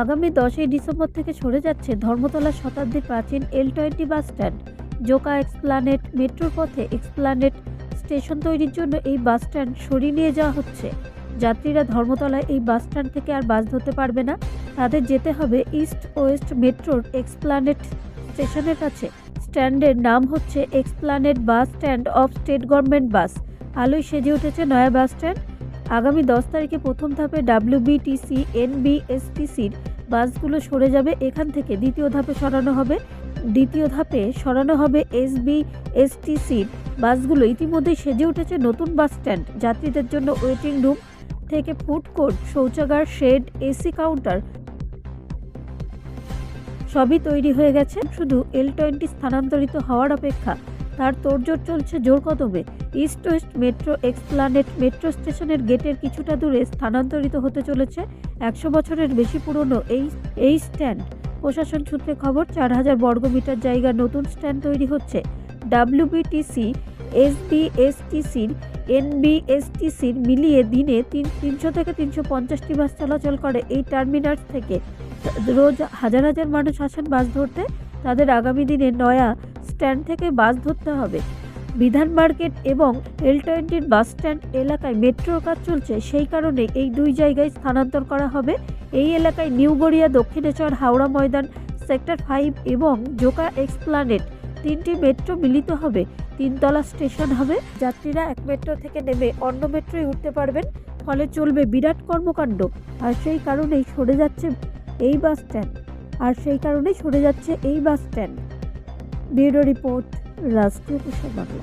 আগামী 10ই ডিসেম্বর থেকে সরে যাচ্ছে ধর্মতলা শতাব্দী প্রাচীন L20 বাস স্ট্যান্ড। জোকা এক্সপ্লানেড মেট্রোর পথে এক্সপ্লানেড স্টেশন তৈরির জন্য এই বাস স্ট্যান্ড সরিয়ে নিয়ে যাওয়া হচ্ছে। যাত্রীরা ধর্মতলায় এই বাস স্ট্যান্ড থেকে আর বাস ধরতে পারবে না, তাদের যেতে হবে ইস্ট ওয়েস্ট মেট্রোর এক্সপ্লানেড স্টেশনের কাছে। স্ট্যান্ডের নাম হচ্ছে Esplanade bus stand of state government bus. আলোয় সেজে উঠেছে নয়া বাস স্ট্যান্ড। আগামী 10 তারিখে প্রথম ধাপে WBTC NBSTCর বাসগুলো সরে যাবে এখান থেকে। দ্বিতীয় ধাপে সরানো হবে SBSTCর বাসগুলো। ইতিমধ্যেই সেজে উঠেছে নতুন বাস স্ট্যান্ড। যাত্রীদের জন্য ওয়েটিং রুম থেকে ফুড কোর্ট, শৌচাগার, শেড, এসি কাউন্টার সবই তৈরি হয়ে গেছে। শুধু L20 স্থানান্তরিত হওয়ার অপেক্ষা। তার তোড়জোড় চলছে জোর কদমে। ইস্ট ওয়েস্ট মেট্রো এক্সপ্লানেড মেট্রো স্টেশনের গেটের কিছুটা দূরে স্থানান্তরিত হতে চলেছে 100 বছরের বেশি পুরনো এই স্ট্যান্ড। প্রশাসন সূত্রে খবর, 4000 বর্গমিটার জায়গার নতুন স্ট্যান্ড তৈরি হচ্ছে। WBTC, SBSTCর, NBSTCর মিলিয়ে দিনে 300 থেকে 350টি বাস চলাচল করে। এই টার্মিনাস থেকে রোজ হাজার হাজার মানুষ আসেন বাস ধরতে। তাদের আগামী দিনে নয়া স্ট্যান্ড থেকে বাস ধরতে হবে। বিধান মার্কেট এবং L20 বাস স্ট্যান্ড এলাকায় মেট্রোর কাজ চলছে, সেই কারণে এই দুই জায়গায় স্থানান্তর করা হবে। এই এলাকায় নিউ গড়িয়া, দক্ষিণেশ্বর, হাওড়া ময়দান, সেক্টর 5 এবং জোকা এক্সপ্লানেড তিনটি মেট্রো মিলিত হবে। 3তলা স্টেশন হবে। যাত্রীরা এক মেট্রো থেকে নেমে অন্য মেট্রোয় উঠতে পারবেন। ফলে চলবে বিরাট কর্মকাণ্ড। আর সেই কারণেই সরে যাচ্ছে এই বাস স্ট্যান্ড। ব্যুরো রিপোর্ট, রাষ্ট্রীয় প্রসার বাংলা।